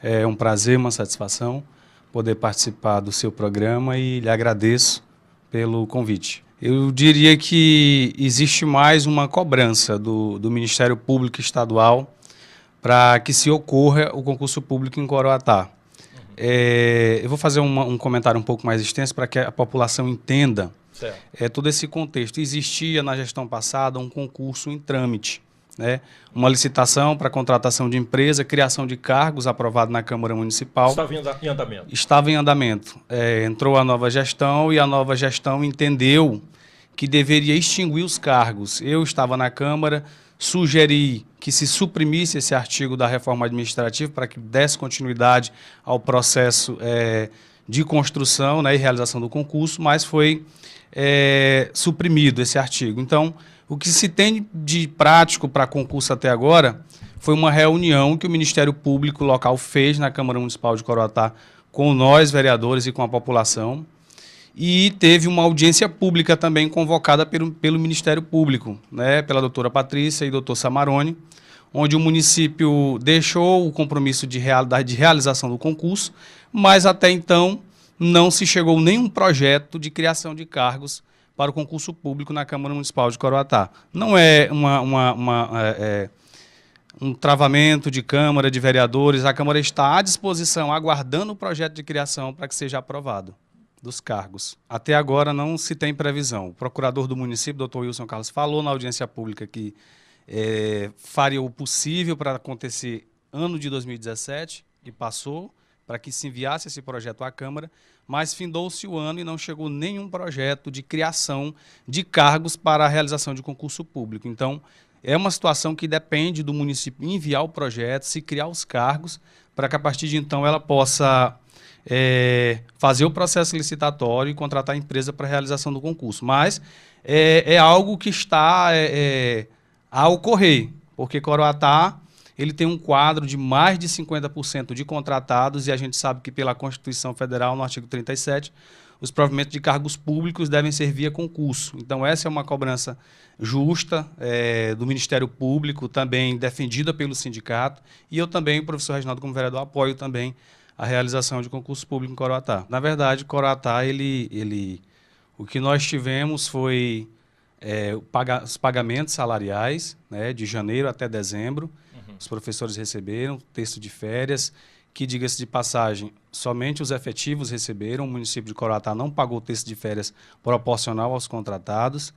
É um prazer, uma satisfação poder participar do seu programa e lhe agradeço pelo convite. Eu diria que existe mais uma cobrança do Ministério Público Estadual para que se ocorra o concurso público em Coroatá. Eu vou fazer um comentário um pouco mais extenso para que a população entenda todo esse contexto. Existia na gestão passada um concurso em trâmite, né? Uma licitação para contratação de empresa, criação de cargos aprovado na Câmara Municipal. Estava em andamento. Estava em andamento. Entrou a nova gestão e a nova gestão entendeu que deveria extinguir os cargos. Eu estava na Câmara, sugeri que se suprimisse esse artigo da reforma administrativa para que desse continuidade ao processo de construção, né, e realização do concurso, mas foi suprimido esse artigo. Então, o que se tem de prático para concurso até agora foi uma reunião que o Ministério Público local fez na Câmara Municipal de Coroatá com nós, vereadores, e com a população. E teve uma audiência pública também convocada pelo Ministério Público, né, pela doutora Patrícia e doutor Samarone, onde o município deixou o compromisso de realização do concurso, mas até então não se chegou nenhum projeto de criação de cargos para o concurso público na Câmara Municipal de Coroatá. Não é um travamento de Câmara, de vereadores, a Câmara está à disposição, aguardando o projeto de criação para que seja aprovado dos cargos. Até agora não se tem previsão. O procurador do município, doutor Wilson Carlos, falou na audiência pública que faria o possível para acontecer ano de 2017, e passou, para que se enviasse esse projeto à Câmara, mas findou-se o ano e não chegou nenhum projeto de criação de cargos para a realização de concurso público. Então, é uma situação que depende do município enviar o projeto, se criar os cargos, para que a partir de então ela possa fazer o processo licitatório e contratar a empresa para a realização do concurso. Mas é algo que está a ocorrer, porque Coroatá ele tem um quadro de mais de 50% de contratados e a gente sabe que pela Constituição Federal, no artigo 37, os provimentos de cargos públicos devem ser via concurso. Então essa é uma cobrança justa do Ministério Público, também defendida pelo sindicato, e eu também, o professor Reginaldo, como vereador, apoio também a realização de concurso público em Coroatá. Na verdade, Coroatá, o que nós tivemos foi os pagamentos salariais, né, de janeiro até dezembro. Os professores receberam texto de férias, que, diga-se de passagem, somente os efetivos receberam. O município de Coroatá não pagou o texto de férias proporcional aos contratados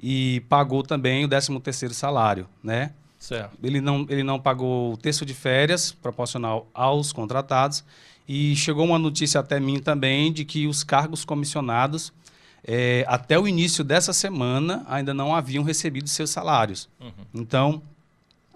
e pagou também o 13º salário, né? Certo. Ele não pagou o texto de férias proporcional aos contratados e chegou uma notícia até mim também de que os cargos comissionados, até o início dessa semana, ainda não haviam recebido seus salários. Então,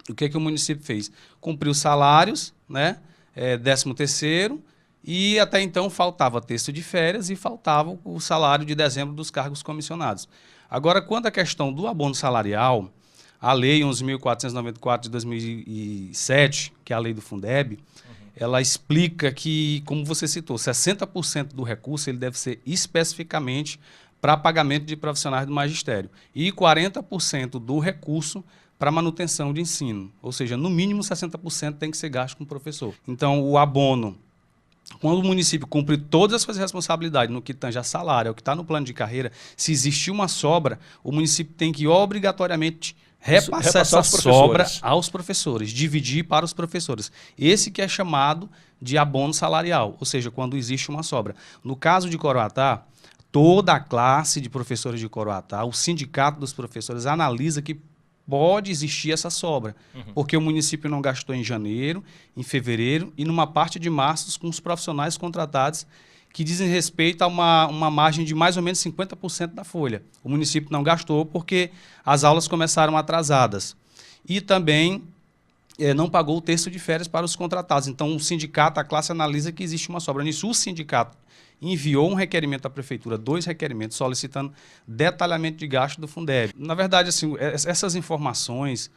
o que o município fez? Cumpriu os salários, né? 13º, e até então faltava texto de férias e faltava o salário de dezembro dos cargos comissionados. Agora, quanto à questão do abono salarial, a Lei 11.494 de 2007, que é a lei do Fundeb, ela explica que, como você citou, 60% do recurso ele deve ser especificamente para pagamento de profissionais do magistério e 40% do recurso para manutenção de ensino. Ou seja, no mínimo 60% tem que ser gasto com o professor. Então, o abono, quando o município cumpre todas as suas responsabilidades no que tange a salário, o que está no plano de carreira, se existir uma sobra, o município tem que obrigatoriamente repassar essa sobra aos professores, dividir para os professores. Esse que é chamado de abono salarial, ou seja, quando existe uma sobra. No caso de Coroatá, toda a classe de professores de Coroatá, o sindicato dos professores analisa que pode existir essa sobra, porque o município não gastou em janeiro, em fevereiro e numa parte de março com os profissionais contratados que dizem respeito a uma margem de mais ou menos 50% da folha. O município não gastou porque as aulas começaram atrasadas. E também não pagou o texto de férias para os contratados. Então, o sindicato, a classe analisa que existe uma sobra. Nisso, o sindicato enviou um requerimento à prefeitura, 2 requerimentos, solicitando detalhamento de gasto do Fundeb. Na verdade, assim, essas informações,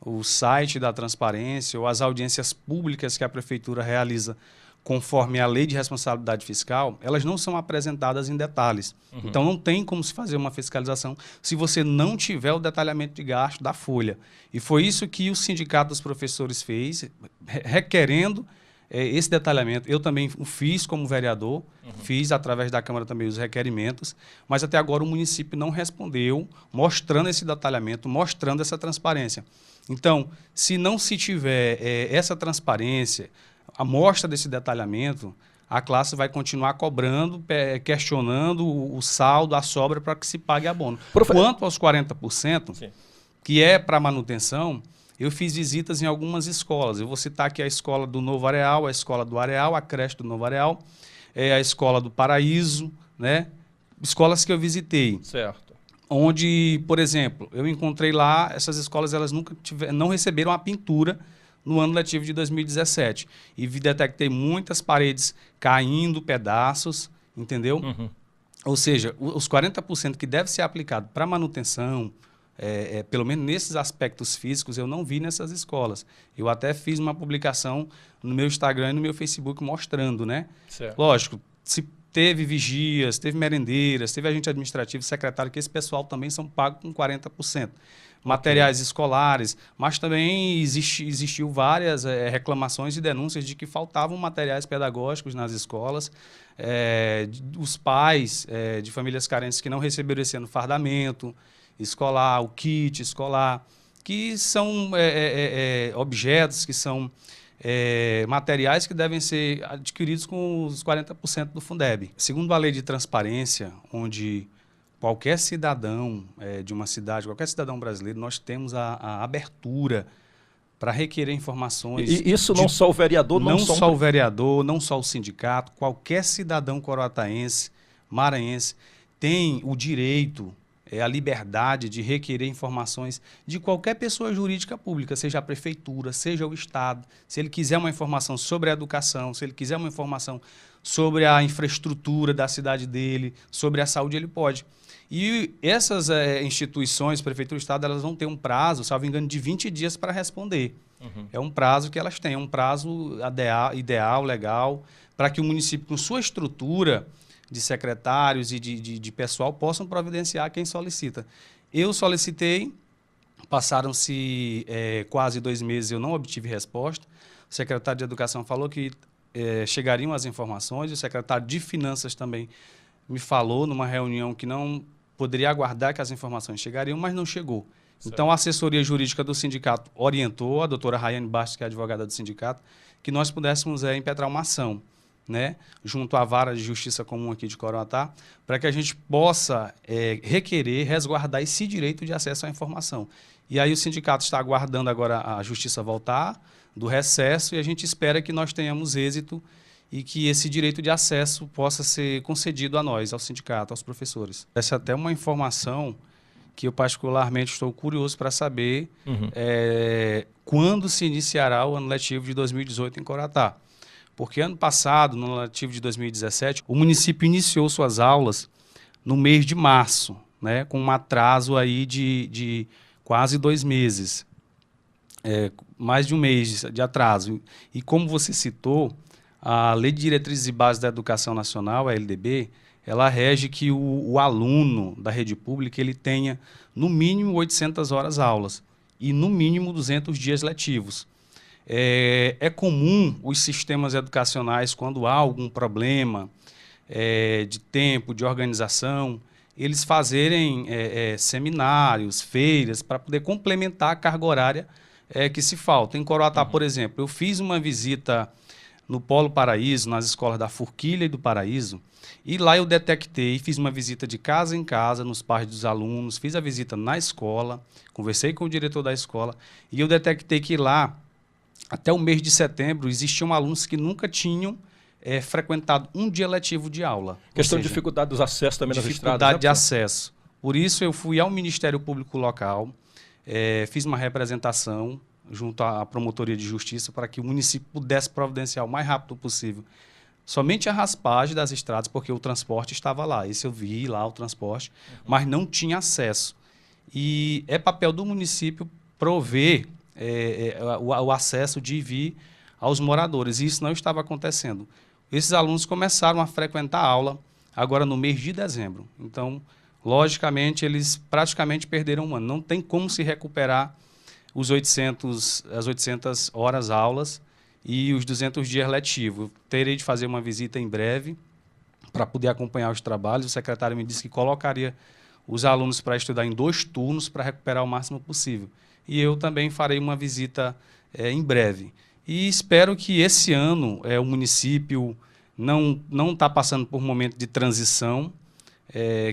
o site da transparência ou as audiências públicas que a prefeitura realiza conforme a lei de responsabilidade fiscal, elas não são apresentadas em detalhes. Então, não tem como se fazer uma fiscalização se você não tiver o detalhamento de gasto da folha. E foi isso que o Sindicato dos Professores fez, requerendo esse detalhamento. Eu também o fiz como vereador, fiz através da Câmara também os requerimentos, mas até agora o município não respondeu, mostrando esse detalhamento, mostrando essa transparência. Então, se não se tiver essa transparência, a mostra desse detalhamento, a classe vai continuar cobrando, questionando o saldo, a sobra para que se pague abono. Quanto aos 40%, Sim. que é para manutenção, eu fiz visitas em algumas escolas. Eu vou citar aqui a escola do Novo Areal, a escola do Areal, a creche do Novo Areal, a escola do Paraíso, né? Escolas que eu visitei. Certo. Onde, por exemplo, eu encontrei lá, essas escolas elas não receberam a pintura no ano letivo de 2017. E detectei muitas paredes caindo, pedaços, entendeu? Ou seja, os 40% que deve ser aplicado para manutenção, pelo menos nesses aspectos físicos, eu não vi nessas escolas. Eu até fiz uma publicação no meu Instagram e no meu Facebook mostrando, né? Certo. Lógico, se teve vigias, teve merendeiras, teve agente administrativo, secretário, que esse pessoal também são pagos com 40%. Materiais escolares, mas também existiu várias reclamações e denúncias de que faltavam materiais pedagógicos nas escolas, os pais de famílias carentes que não receberam esse ano fardamento escolar, o kit escolar, que são objetos, que são materiais que devem ser adquiridos com os 40% do Fundeb. Segundo a lei de transparência, onde qualquer cidadão de uma cidade, qualquer cidadão brasileiro, nós temos a abertura para requerer informações. E isso não só o vereador, não só o vereador, não só o sindicato, qualquer cidadão coroataense, maranhense, tem o direito, a liberdade de requerer informações de qualquer pessoa jurídica pública, seja a prefeitura, seja o Estado. Se ele quiser uma informação sobre a educação, se ele quiser uma informação sobre a infraestrutura da cidade dele, sobre a saúde, ele pode. E essas instituições, prefeitura e Estado, elas vão ter um prazo, salvo engano, de 20 dias para responder. É um prazo que elas têm, é um prazo ideal, legal, para que o município, com sua estrutura de secretários e de pessoal, possam providenciar quem solicita. Eu solicitei, passaram-se quase 2 meses, eu não obtive resposta. O secretário de Educação falou que chegariam as informações, o secretário de Finanças também me falou numa reunião que não poderia aguardar que as informações chegariam, mas não chegou. Certo. Então, a assessoria jurídica do sindicato orientou, a doutora Rayane Bastos, que é advogada do sindicato, que nós pudéssemos impetrar uma ação, né, junto à Vara de Justiça Comum aqui de Coroatá, para que a gente possa requerer, resguardar esse direito de acesso à informação. E aí o sindicato está aguardando agora a Justiça voltar do recesso e a gente espera que nós tenhamos êxito e que esse direito de acesso possa ser concedido a nós, ao sindicato, aos professores. Essa é até uma informação que eu particularmente estou curioso para saber quando se iniciará o ano letivo de 2018 em Coroatá. Porque ano passado, no ano letivo de 2017, o município iniciou suas aulas no mês de março, né, com um atraso aí de quase 2 meses, mais de um mês de atraso. E como você citou, a Lei de Diretrizes e Bases da Educação Nacional, a LDB, ela rege que o aluno da rede pública ele tenha no mínimo 800 horas aulas e no mínimo 200 dias letivos. É comum os sistemas educacionais, quando há algum problema de tempo, de organização, eles fazerem seminários, feiras, para poder complementar a carga horária que se falta. Em Coroatá, por exemplo, eu fiz uma visita no Polo Paraíso, nas escolas da Forquilha e do Paraíso, e lá eu detectei, fiz uma visita de casa em casa, nos pares dos alunos, fiz a visita na escola, conversei com o diretor da escola, e eu detectei que lá, até o mês de setembro, existiam alunos que nunca tinham frequentado um dia letivo de aula. Questão de dificuldade dos acessos também nas estradas. Dificuldade de acesso. Por isso, eu fui ao Ministério Público Local, fiz uma representação junto à Promotoria de Justiça para que o município pudesse providenciar o mais rápido possível somente a raspagem das estradas, porque o transporte estava lá. Esse eu vi lá, o transporte, mas não tinha acesso. E é papel do município prover o acesso de vir aos moradores, e isso não estava acontecendo. Esses alunos começaram a frequentar a aula agora no mês de dezembro. Então, logicamente, eles praticamente perderam um ano. Não tem como se recuperar as 800 horas aulas e os 200 dias letivos. Terei de fazer uma visita em breve para poder acompanhar os trabalhos. O secretário me disse que colocaria os alunos para estudar em 2 turnos para recuperar o máximo possível. E eu também farei uma visita em breve. E espero que esse ano o município não está passando por um momento de transição,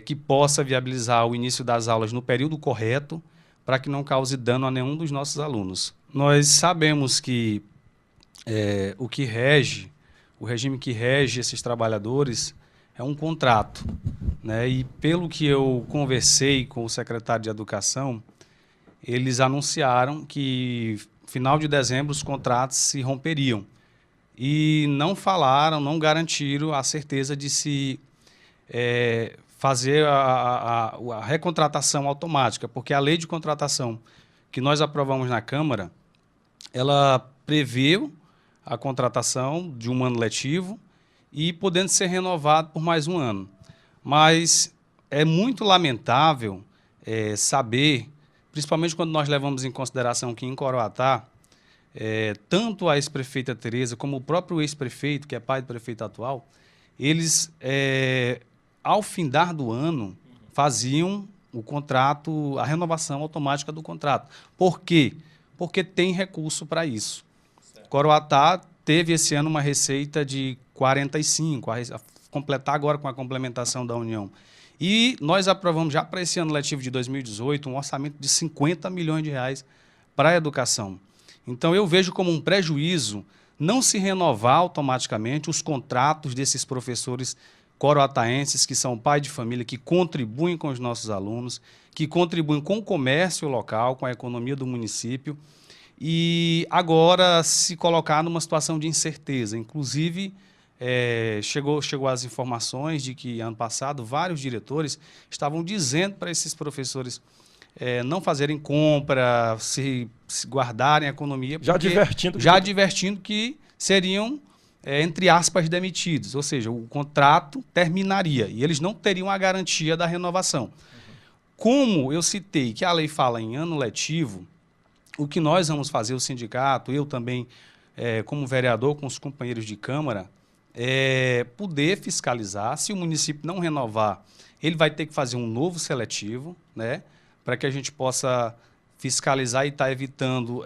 que possa viabilizar o início das aulas no período correto, para que não cause dano a nenhum dos nossos alunos. Nós sabemos que o regime que rege esses trabalhadores é um contrato, né? E pelo que eu conversei com o secretário de Educação, eles anunciaram que final de dezembro os contratos se romperiam e não falaram, não garantiram a certeza de se fazer a recontratação automática, porque a lei de contratação que nós aprovamos na Câmara, ela preveu a contratação de um ano letivo e podendo ser renovado por mais um ano. Mas é muito lamentável saber, principalmente quando nós levamos em consideração que em Coroatá, tanto a ex-prefeita Tereza como o próprio ex-prefeito, que é pai do prefeito atual, eles, ao findar do ano, faziam o contrato, a renovação automática do contrato. Por quê? Porque tem recurso para isso. Certo. Coroatá teve esse ano uma receita de 45, a completar agora com a complementação da União. E nós aprovamos já para esse ano letivo de 2018 um orçamento de 50 milhões de reais para a educação. Então eu vejo como um prejuízo não se renovar automaticamente os contratos desses professores coroataenses, que são pai de família, que contribuem com os nossos alunos, que contribuem com o comércio local, com a economia do município, e agora se colocar numa situação de incerteza. Inclusive, chegou as informações de que, ano passado, vários diretores estavam dizendo para esses professores não fazerem compra, se guardarem a economia. Já advertindo que seriam, entre aspas, demitidos. Ou seja, o contrato terminaria e eles não teriam a garantia da renovação. Uhum. Como eu citei que a lei fala em ano letivo, o que nós vamos fazer, o sindicato, eu também, como vereador, com os companheiros de Câmara, poder fiscalizar. Se o município não renovar, ele vai ter que fazer um novo seletivo, né, para que a gente possa fiscalizar e estar evitando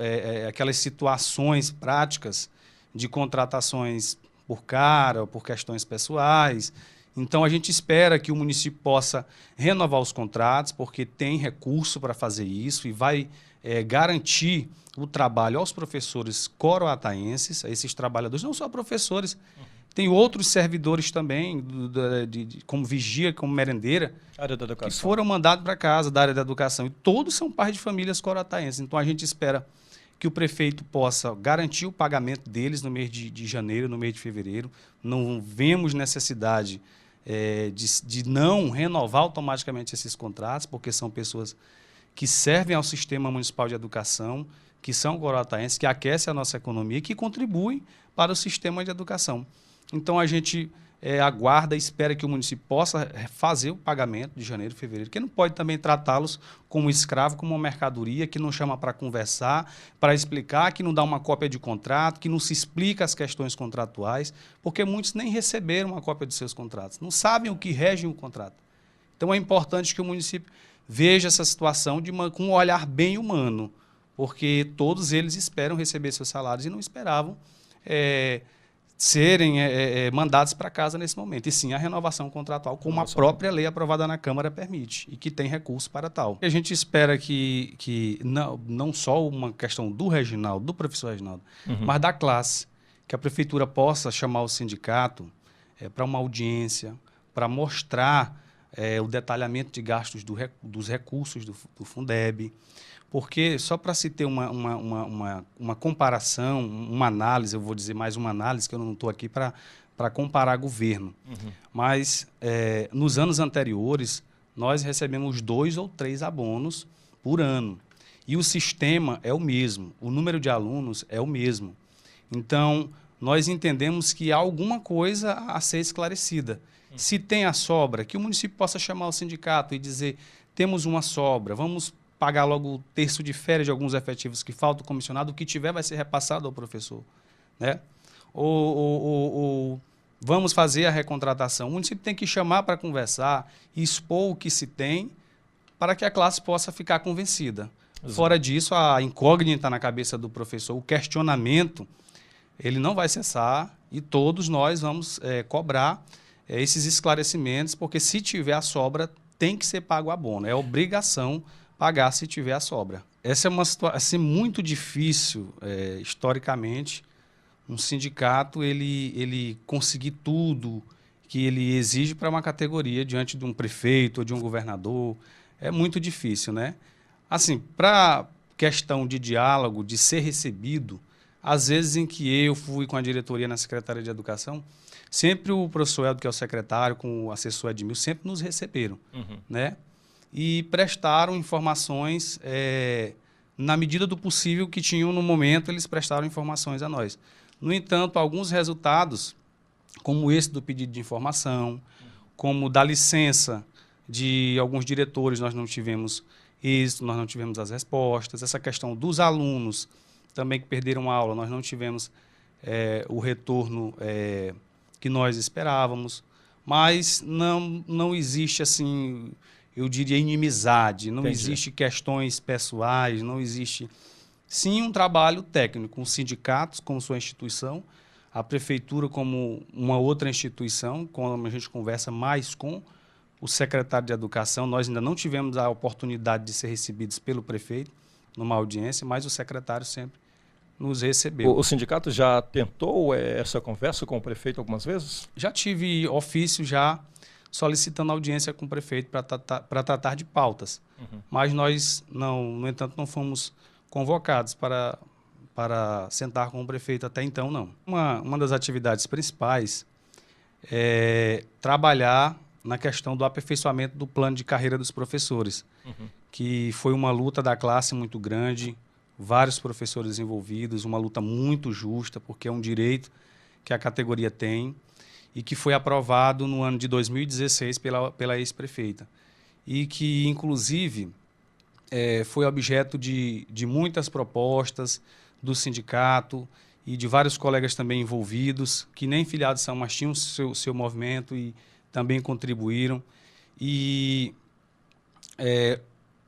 aquelas situações práticas de contratações por cara ou por questões pessoais. Então, a gente espera que o município possa renovar os contratos, porque tem recurso para fazer isso e vai garantir o trabalho aos professores coroataenses, a esses trabalhadores, não só professores, tem outros servidores também, como vigia, como merendeira, área da educação, que foram mandados para casa da área da educação. E todos são pais de famílias coroataenses. Então, a gente espera que o prefeito possa garantir o pagamento deles no mês de janeiro, no mês de fevereiro. Não vemos necessidade de não renovar automaticamente esses contratos, porque são pessoas que servem ao sistema municipal de educação, que são coroataenses, que aquecem a nossa economia e que contribuem para o sistema de educação. Então, a gente aguarda e espera que o município possa fazer o pagamento de janeiro e fevereiro, que não pode também tratá-los como escravo, como uma mercadoria, que não chama para conversar, para explicar, que não dá uma cópia de contrato, que não se explica as questões contratuais, porque muitos nem receberam uma cópia dos seus contratos, não sabem o que rege o contrato. Então, é importante que o município veja essa situação com um olhar bem humano, porque todos eles esperam receber seus salários e não esperavam serem mandados para casa nesse momento. E sim, a renovação contratual, como a própria lei aprovada na Câmara permite, e que tem recurso para tal. A gente espera que não só uma questão do Reginaldo, do professor Reginaldo, mas da classe, que a prefeitura possa chamar o sindicato para uma audiência, para mostrar o detalhamento de gastos dos recursos do Fundeb, porque, só para se ter uma comparação, uma análise, eu vou dizer mais uma análise, que eu não estou aqui para comparar governo, mas nos anos anteriores, nós recebemos 2 ou 3 abonos por ano, e o sistema é o mesmo, o número de alunos é o mesmo. Então, nós entendemos que há alguma coisa a ser esclarecida. Se tem a sobra, que o município possa chamar o sindicato e dizer, temos uma sobra, vamos pagar logo o terço de férias de alguns efetivos que faltam, o comissionado, o que tiver vai ser repassado ao professor. né? Ou vamos fazer a recontratação. O município tem que chamar para conversar, expor o que se tem, para que a classe possa ficar convencida. Exato. Fora disso, a incógnita na cabeça do professor, o questionamento, ele não vai cessar e todos nós vamos cobrar esses esclarecimentos, porque se tiver a sobra, tem que ser pago o abono. É obrigação pagar se tiver a sobra. Essa é uma situação muito difícil, historicamente, um sindicato ele conseguir tudo que ele exige para uma categoria diante de um prefeito ou de um governador. É muito difícil, né? Assim, para questão de diálogo, de ser recebido, às vezes em que eu fui com a diretoria na Secretaria de Educação, sempre o professor Eldo, que é o secretário, com o assessor Edmil, sempre nos receberam, né? E prestaram informações, na medida do possível que tinham no momento, eles prestaram informações a nós. No entanto, alguns resultados, como esse do pedido de informação, como da licença de alguns diretores, nós não tivemos êxito, nós não tivemos as respostas. Essa questão dos alunos também que perderam a aula, nós não tivemos o retorno que nós esperávamos. Mas não existe, assim, eu diria, inimizade, não existe questões pessoais, não existe... Sim, um trabalho técnico, os sindicatos como sua instituição, a prefeitura como uma outra instituição, quando a gente conversa mais com o secretário de Educação, nós ainda não tivemos a oportunidade de ser recebidos pelo prefeito numa audiência, mas o secretário sempre nos recebeu. O sindicato já tentou essa conversa com o prefeito algumas vezes? Já tive ofício já solicitando audiência com o prefeito para tratar de pautas, mas nós, no entanto, não fomos convocados para sentar com o prefeito até então, não. Uma das atividades principais é trabalhar na questão do aperfeiçoamento do plano de carreira dos professores, que foi uma luta da classe muito grande, vários professores envolvidos, uma luta muito justa, porque é um direito que a categoria tem e que foi aprovado no ano de 2016 pela ex-prefeita. E que, inclusive, foi objeto de muitas propostas do sindicato e de vários colegas também envolvidos, que nem filiados são, mas tinham seu movimento e também contribuíram. E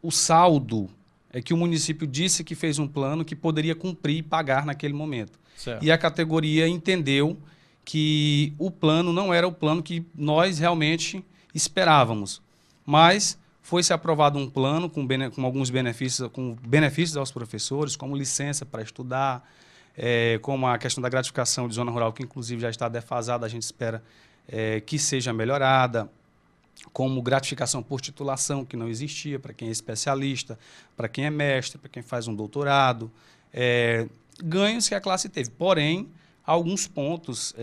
o saldo é que o município disse que fez um plano que poderia cumprir e pagar naquele momento. Certo. E a categoria entendeu que o plano não era o plano que nós realmente esperávamos, mas foi-se aprovado um plano com alguns benefícios aos professores, como licença para estudar, como a questão da gratificação de zona rural, que inclusive já está defasada, a gente espera que seja melhorada, como gratificação por titulação, que não existia para quem é especialista, para quem é mestre, para quem faz um doutorado, ganhos que a classe teve. Porém, alguns pontos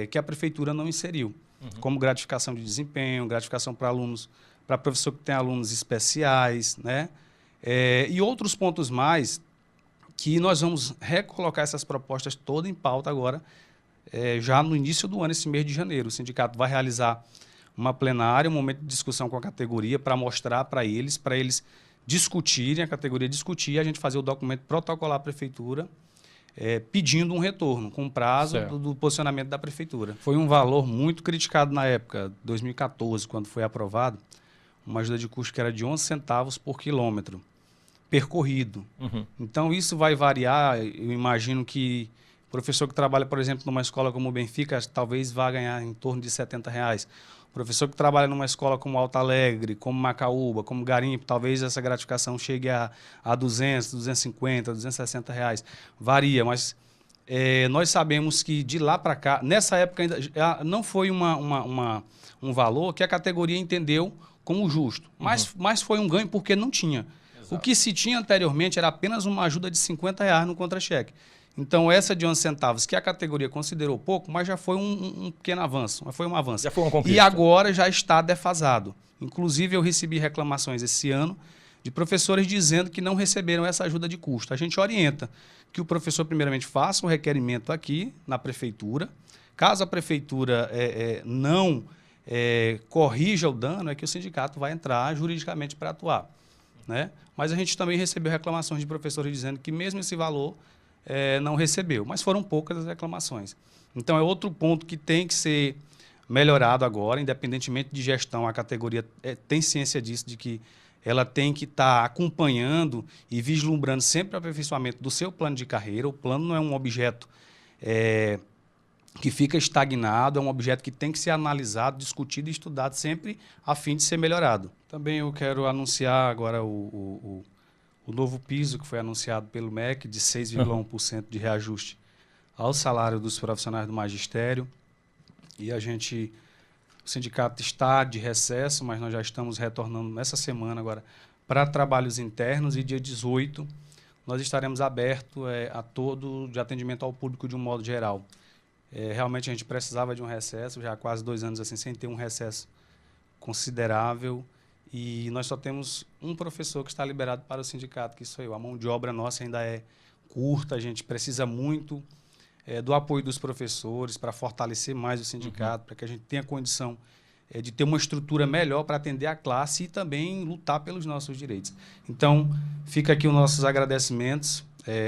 que a prefeitura não inseriu, como gratificação de desempenho, gratificação para alunos, para professor que tem alunos especiais, né? E outros pontos mais que nós vamos recolocar essas propostas todas em pauta agora, já no início do ano, esse mês de janeiro. O sindicato vai realizar uma plenária, um momento de discussão com a categoria para mostrar para eles discutirem, a categoria discutir, e a gente fazer o documento protocolar à prefeitura, pedindo um retorno, com prazo do posicionamento da prefeitura. Foi um valor muito criticado na época, 2014, quando foi aprovado, uma ajuda de custo que era de 11 centavos por quilômetro percorrido. Então, isso vai variar. Eu imagino que o professor que trabalha, por exemplo, numa escola como o Benfica, talvez vá ganhar em torno de R$70. O professor que trabalha numa escola como Alto Alegre, como Macaúba, como Garimpo, talvez essa gratificação chegue a 200, 250, R$260. Varia, mas nós sabemos que de lá para cá, nessa época ainda não foi um valor que a categoria entendeu como justo, mas foi um ganho porque não tinha. Exato. O que se tinha anteriormente era apenas uma ajuda de R$50 no contra-cheque. Então, essa de 11 centavos, que a categoria considerou pouco, mas já foi um pequeno avanço, mas foi um avanço. Já foi uma conquista. E agora já está defasado. Inclusive, eu recebi reclamações esse ano de professores dizendo que não receberam essa ajuda de custo. A gente orienta que o professor, primeiramente, faça o requerimento aqui na prefeitura. Caso a prefeitura não corrija o dano, é que o sindicato vai entrar juridicamente para atuar, né? Mas a gente também recebeu reclamações de professores dizendo que mesmo esse valor não recebeu, mas foram poucas as reclamações. Então, é outro ponto que tem que ser melhorado agora, independentemente de gestão, a categoria tem ciência disso, de que ela tem que estar acompanhando e vislumbrando sempre o aperfeiçoamento do seu plano de carreira. O plano não é um objeto que fica estagnado, é um objeto que tem que ser analisado, discutido e estudado sempre a fim de ser melhorado. Também eu quero anunciar agora o novo piso que foi anunciado pelo MEC de 6,1% de reajuste ao salário dos profissionais do magistério. E o sindicato está de recesso, mas nós já estamos retornando nessa semana agora para trabalhos internos, e dia 18 nós estaremos abertos a todo de atendimento ao público de um modo geral. Realmente a gente precisava de um recesso, já há quase 2 anos assim, sem ter um recesso considerável, e nós só temos um professor que está liberado para o sindicato, que sou eu. A mão de obra nossa ainda é curta, a gente precisa muito do apoio dos professores para fortalecer mais o sindicato, para que a gente tenha condição de ter uma estrutura melhor para atender a classe e também lutar pelos nossos direitos. Então, fica aqui os nossos agradecimentos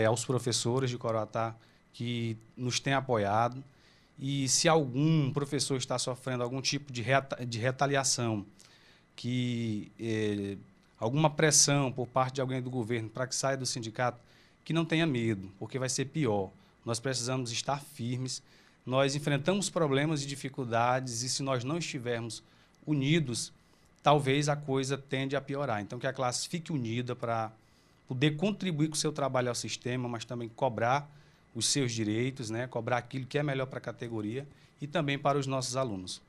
aos professores de Coroatá que nos têm apoiado, e se algum professor está sofrendo algum tipo de retaliação, alguma pressão por parte de alguém do governo para que saia do sindicato, que não tenha medo, porque vai ser pior. Nós precisamos estar firmes, nós enfrentamos problemas e dificuldades, e se nós não estivermos unidos, talvez a coisa tende a piorar. Então, que a classe fique unida para poder contribuir com o seu trabalho ao sistema, mas também cobrar os seus direitos, cobrar aquilo que é melhor para a categoria e também para os nossos alunos.